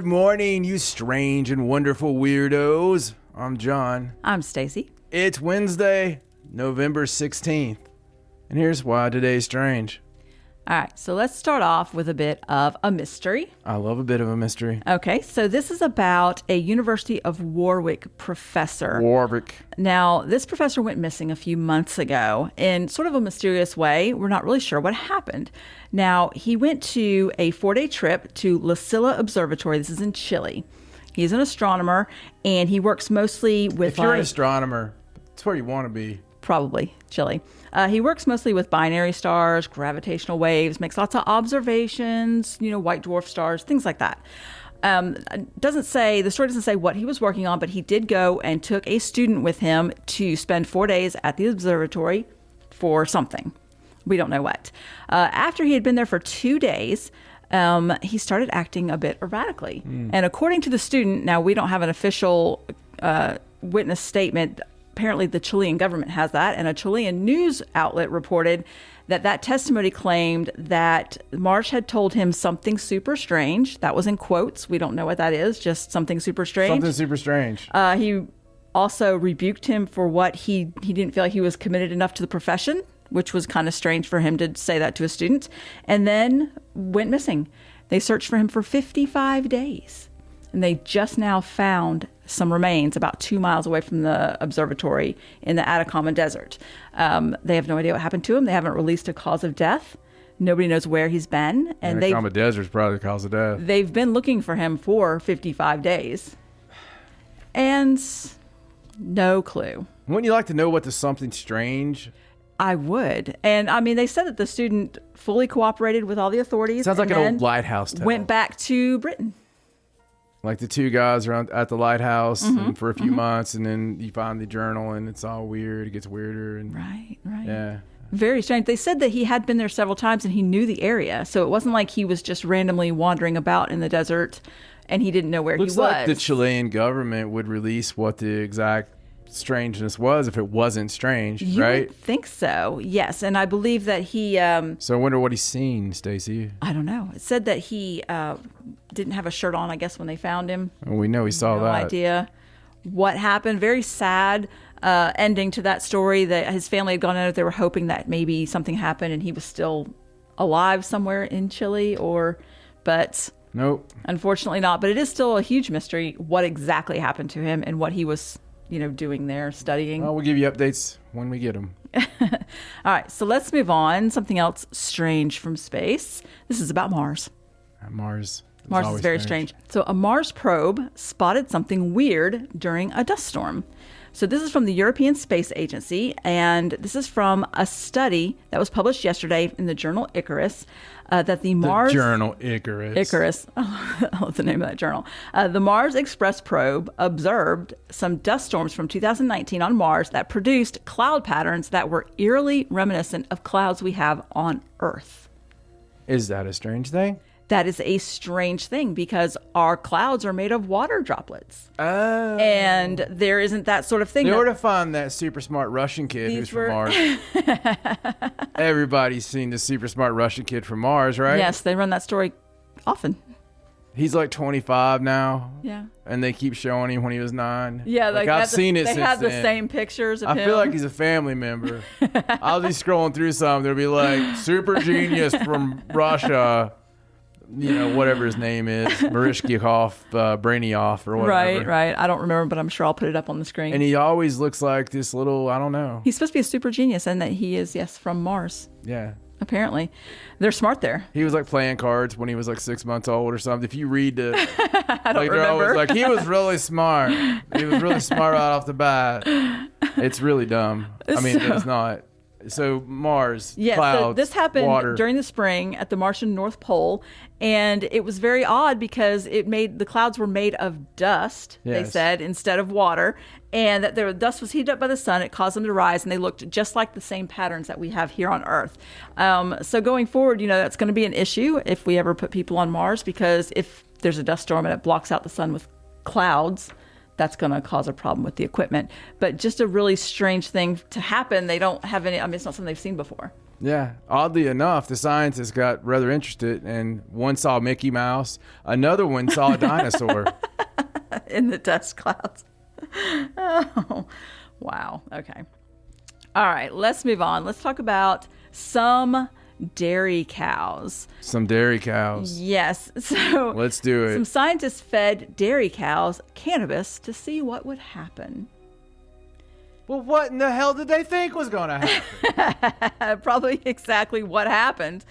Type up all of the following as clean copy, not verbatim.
Good morning, you strange and wonderful weirdos. I'm John. I'm Stacey. It's Wednesday, November 16th. And here's why today's strange. All right, so let's start off with a bit of a mystery. I love a bit of a mystery. Okay, so this is about a University of Warwick professor. Warwick. Now, this professor went missing a few months ago in sort of a mysterious way. We're not really sure what happened. Now, he went to a 4-day trip to La Silla Observatory. This is in Chile. He's an astronomer, and he works mostly with... If you're an astronomer, that's where you want to be. Probably Chile. He works mostly with binary stars, gravitational waves, makes lots of observations, white dwarf stars, things like that. The story doesn't say what he was working on, but he did go and took a student with him to spend 4 days at the observatory for something. We don't know what. After he had been there for 2 days, he started acting a bit erratically. And according to the student, now we don't have an official witness statement. Apparently the Chilean government has that, and a Chilean news outlet reported that testimony claimed that Marsh had told him something super strange. That was in quotes. We don't know what that is, just something super strange. Something super strange. He also rebuked him for what he didn't feel like he was committed enough to the profession, which was kind of strange for him to say that to a student, and then went missing. They searched for him for 55 days, and they just now found some remains about 2 miles away from the observatory in the Atacama Desert. They have no idea what happened to him. They haven't released a cause of death. Nobody knows where he's been. And Atacama Desert is probably the cause of death. They've been looking for him for 55 days. And no clue. Wouldn't you like to know what the something strange? I would. And I mean, they said that the student fully cooperated with all the authorities. Sounds like an old lighthouse tale. Went back to Britain. Like the two guys are at the lighthouse and for a few months, and then you find the journal, and it's all weird. It gets weirder. And Right. Yeah. Very strange. They said that he had been there several times, and he knew the area. So it wasn't like he was just randomly wandering about in the desert, and he didn't know where he was. Looks like the Chilean government would release what the exact strangeness was if it wasn't strange, right? You would think so, yes. And I believe that he... So I wonder what he's seen, Stacey. I don't know. It said that he didn't have a shirt on, I guess, when they found him. Well, we know he saw that. No idea what happened. Very sad ending to that story. That his family had gone out. They were hoping that maybe something happened and he was still alive somewhere in Chile, but nope, unfortunately not. But it is still a huge mystery what exactly happened to him and what he was doing there, studying. Well, we'll give you updates when we get them. All right, so let's move on. Something else strange from space. This is about Mars. Mars is very strange. So a Mars probe spotted something weird during a dust storm. So this is from the European Space Agency, and this is from a study that was published yesterday in the journal Icarus, that the Mars... journal Icarus. Icarus. Oh, that's the name of that journal. The Mars Express probe observed some dust storms from 2019 on Mars that produced cloud patterns that were eerily reminiscent of clouds we have on Earth. Is that a strange thing? That is a strange thing because our clouds are made of water droplets. Oh. And there isn't that sort of thing. They were to find that super smart Russian kid who's from Mars. Everybody's seen the super smart Russian kid from Mars, right? Yes, they run that story often. He's like 25 now. Yeah. And they keep showing him when he was 9. Yeah, like I've seen it since They had the then. same pictures of him. I feel like he's a family member. I'll be scrolling through some. There'll be like, super genius from Russia. Whatever his name is, Marishkikov, Brainioff, or whatever. Right. I don't remember, but I'm sure I'll put it up on the screen. And he always looks like this little, I don't know. He's supposed to be a super genius, and that he is, yes, from Mars. Yeah. Apparently. They're smart there. He was like playing cards when he was like 6 months old or something. If you read the... I don't remember. He was really smart. He was really smart right off the bat. It's really dumb. I mean, it's not... So Mars, clouds, so this happened water. During the spring at the Martian North Pole, and it was very odd because the clouds were made of dust, yes. They said, instead of water, and that the dust was heated up by the sun. It caused them to rise, and they looked just like the same patterns that we have here on Earth. So going forward, that's going to be an issue if we ever put people on Mars, because if there's a dust storm and it blocks out the sun with clouds, that's going to cause a problem with the equipment. But just a really strange thing to happen. They don't have any, it's not something they've seen before. Yeah. Oddly enough, the scientists got rather interested, and one saw Mickey Mouse, another one saw a dinosaur. In the dust clouds. Oh, wow. Okay. All right, let's move on. Let's talk about some dairy cows. Some dairy cows. Yes. So let's do it. Some scientists fed dairy cows cannabis to see what would happen. Well, what in the hell did they think was going to happen? Probably exactly what happened.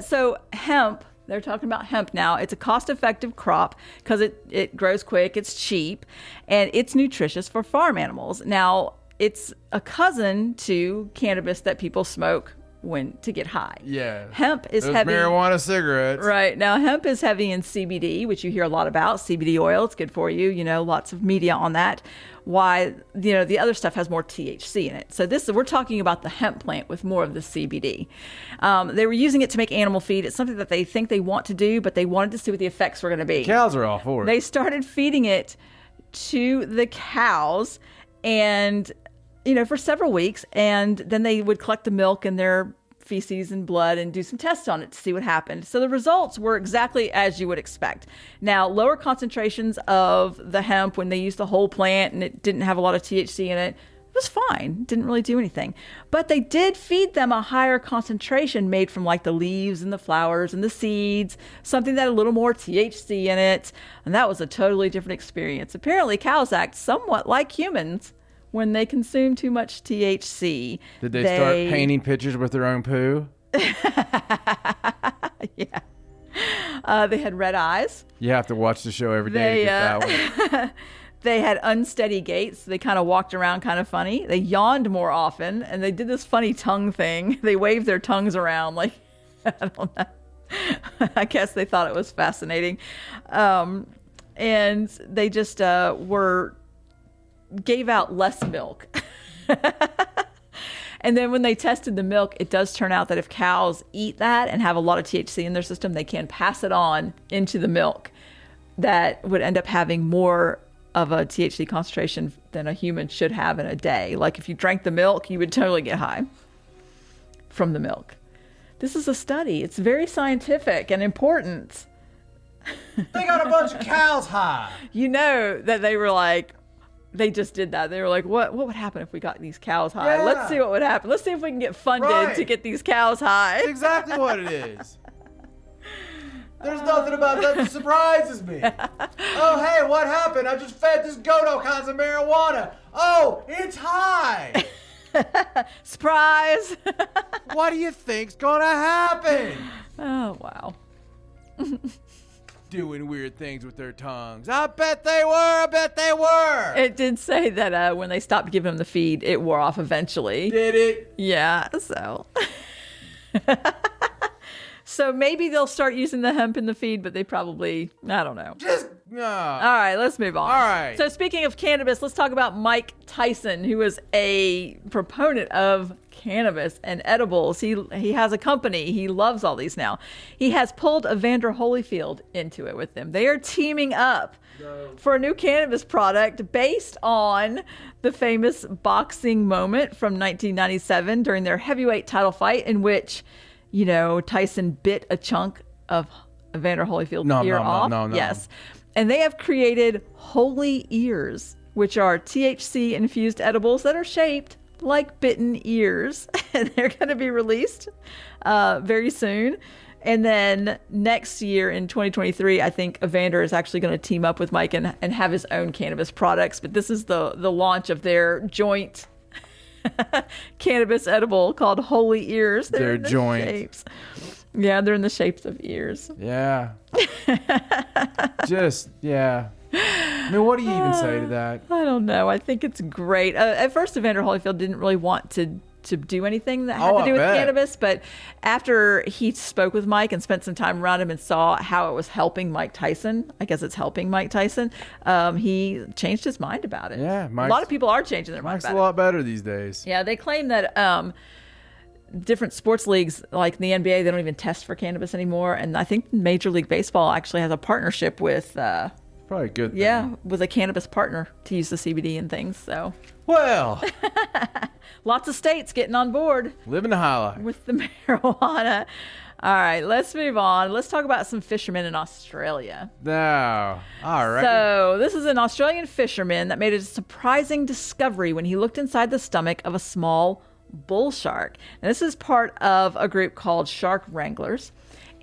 So hemp, they're talking about hemp now. It's a cost-effective crop because it grows quick, it's cheap, and it's nutritious for farm animals. Now, it's a cousin to cannabis that people smoke to get high. Yeah. Hemp is those heavy. marijuana cigarettes. Right. Now, hemp is heavy in CBD, which you hear a lot about. CBD oil, it's good for you. Lots of media on that. Why, the other stuff has more THC in it. So we're talking about the hemp plant with more of the CBD. They were using it to make animal feed. It's something that they think they want to do, but they wanted to see what the effects were going to be. Cows are all for it. They started feeding it to the cows and for several weeks, and then they would collect the milk and their feces and blood and do some tests on it to see what happened. So the results were exactly as you would expect. Now, lower concentrations of the hemp when they used the whole plant and it didn't have a lot of THC in it, was fine. Didn't really do anything. But they did feed them a higher concentration made from like the leaves and the flowers and the seeds, something that had a little more THC in it. And that was a totally different experience. Apparently, cows act somewhat like humans when they consume too much THC. Did they start painting pictures with their own poo? Yeah. They had red eyes. You have to watch the show every day to get that one. They had unsteady gaits. They kind of walked around kind of funny. They yawned more often, and they did this funny tongue thing. They waved their tongues around like, I don't know. I guess they thought it was fascinating. And they just gave out less milk. And then when they tested the milk, it does turn out that if cows eat that and have a lot of THC in their system, they can pass it on into the milk. That would end up having more of a THC concentration than a human should have in a day. Like if you drank the milk, you would totally get high from the milk. This is a study. It's very scientific and important. They got a bunch of cows high. That they were like, they just did that. They were like, what would happen if we got these cows high? Yeah. Let's see what would happen. Let's see if we can get funded to get these cows high. That's exactly what it is. There's nothing about that that surprises me. Oh, hey, what happened? I just fed this goat all kinds of marijuana. Oh, it's high. Surprise. What do you think's gonna happen? Oh, wow. Doing weird things with their tongues. I bet they were. It did say that when they stopped giving them the feed, it wore off eventually. Did it? Yeah, so. So maybe they'll start using the hemp in the feed, but they probably, I don't know. All right, let's move on. All right. So speaking of cannabis, let's talk about Mike Tyson, who is a proponent of cannabis and edibles. He has a company. He loves all these now. He has pulled Evander Holyfield into it with them. They are teaming up for a new cannabis product based on the famous boxing moment from 1997 during their heavyweight title fight in which, Tyson bit a chunk of Evander Holyfield's ear off. No. Yes. And they have created Holy Ears, which are THC-infused edibles that are shaped like bitten ears. And they're going to be released very soon. And then next year in 2023, I think Evander is actually going to team up with Mike and have his own cannabis products. But this is the launch of their joint cannabis edible called Holy Ears. They're joint shapes. Yeah, they're in the shapes of ears. Yeah. Yeah. I mean, what do you even say to that? I don't know. I think it's great. At first, Evander Holyfield didn't really want to do anything that had to do with cannabis, but after he spoke with Mike and spent some time around him and saw how it was helping Mike Tyson, I guess it's helping Mike Tyson, he changed his mind about it. Yeah, a lot of people are changing their mind Mike's about a lot better these days. Yeah, they claim that different sports leagues, like the NBA, they don't even test for cannabis anymore. And I think Major League Baseball actually has a partnership with Probably a good thing. Yeah, with a cannabis partner to use the CBD and things. So, Well, lots of states getting on board living the high life. with the marijuana. All right, let's move on. Let's talk about some fishermen in Australia. Now, all right. So, this is an Australian fisherman that made a surprising discovery when he looked inside the stomach of a small bull shark. Now, this is part of a group called Shark Wranglers.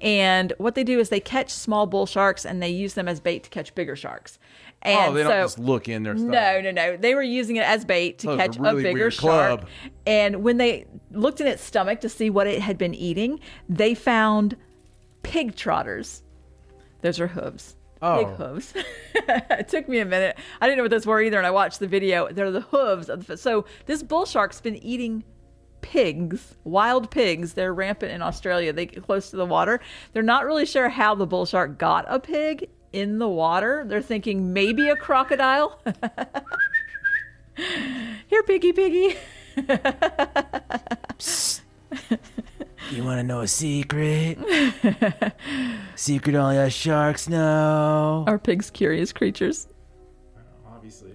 And what they do is they catch small bull sharks and they use them as bait to catch bigger sharks. And they don't just look in their stuff. No. They were using it as bait to catch really a bigger weird shark. club. And when they looked in its stomach to see what it had been eating, they found pig trotters. Those are hooves. Oh. Pig hooves. It took me a minute. I didn't know what those were either, and I watched the video. They're the hooves of the. So this bull shark's been eating pigs, wild pigs. They're rampant in Australia. They get close to the water. They're not really sure how the bull shark got a pig in the water. They're thinking maybe a crocodile. Here, piggy. You want to know a secret? Secret only us sharks know. Are pigs curious creatures? Obviously.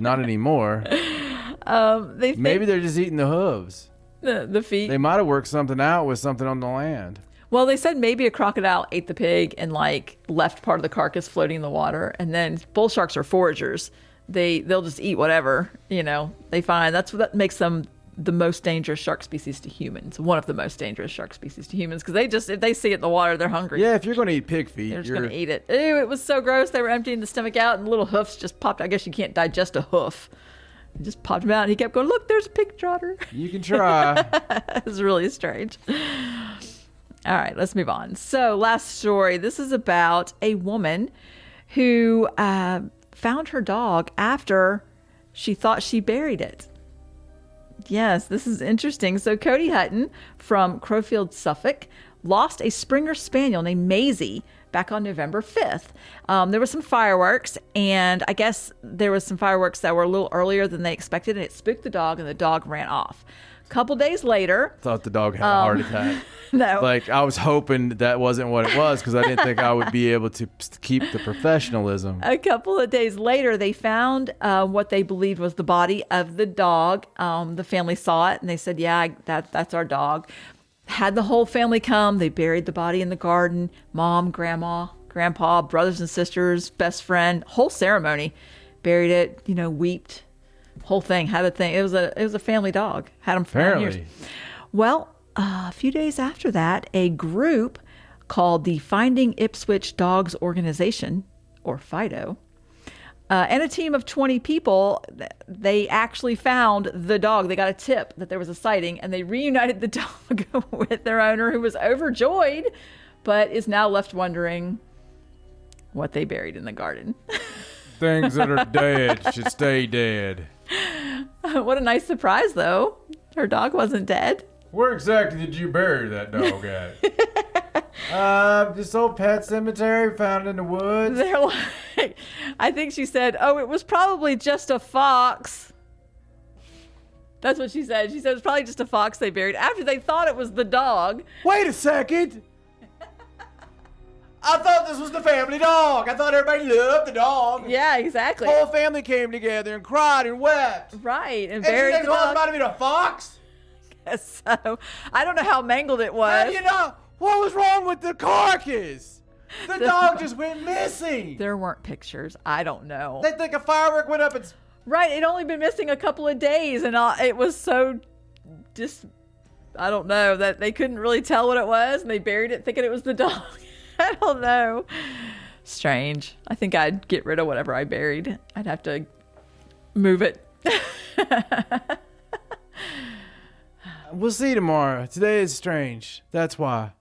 Not anymore. They think Maybe they're just eating the hooves. the feet. They might have worked something out with something on the land. Well, they said maybe a crocodile ate the pig and like left part of the carcass floating in the water. And then bull sharks are foragers. They'll just eat whatever, they find. That's what makes them the most dangerous shark species to humans. One of the most dangerous shark species to humans. Because if they see it in the water, they're hungry. Yeah, if you're going to eat pig feet, They're just going to eat it. Ew, it was so gross. They were emptying the stomach out and little hoofs just popped. I guess you can't digest a hoof. It just popped him out and he kept going, look, there's a pig trotter. You can try. It was really strange. All right, let's move on. So last story. This is about a woman who found her dog after she thought she buried it. Yes, this is interesting. So Cody Hutton from Crowfield, Suffolk, lost a Springer Spaniel named Maisie back on November 5th. There were some fireworks, and I guess there was some fireworks that were a little earlier than they expected, and it spooked the dog, and the dog ran off. A couple days later... Thought the dog had a heart attack. No. Like, I was hoping that wasn't what it was because I didn't think I would be able to keep the professionalism. A couple of days later, they found what they believed was the body of the dog. The family saw it, and they said, yeah, that's our dog. Had the whole family come. They buried the body in the garden. Mom, grandma, grandpa, brothers and sisters, best friend, whole ceremony. Buried it, weeped. Whole thing, had a thing. It was a family dog. Had him for 9 years. Well, a few days after that, a group called the Finding Ipswich Dogs Organization, or FIDO, and a team of 20 people, they actually found the dog. They got a tip that there was a sighting, and they reunited the dog with their owner, who was overjoyed, but is now left wondering what they buried in the garden. Things that are dead should stay dead. What a nice surprise, though. Her dog wasn't dead. Where exactly did you bury that dog at? This old pet cemetery found in the woods. They're like, I think she said, it was probably just a fox. That's what she said. She said it was probably just a fox they buried after they thought it was the dog. Wait a second. I thought this was the family dog. I thought everybody loved the dog. Yeah, exactly. The whole family came together and cried and wept. Right, and And buried you the dog. it might have been a fox? So, I don't know how mangled it was. How do you know? What was wrong with the carcass? The dog just went missing. There weren't pictures. I don't know. They think a firework went up and... Right, it'd only been missing a couple of days, and it was so I don't know, that they couldn't really tell what it was, and they buried it thinking it was the dog. I don't know. Strange. I think I'd get rid of whatever I buried. I'd have to move it. We'll see tomorrow. Today is strange. That's why.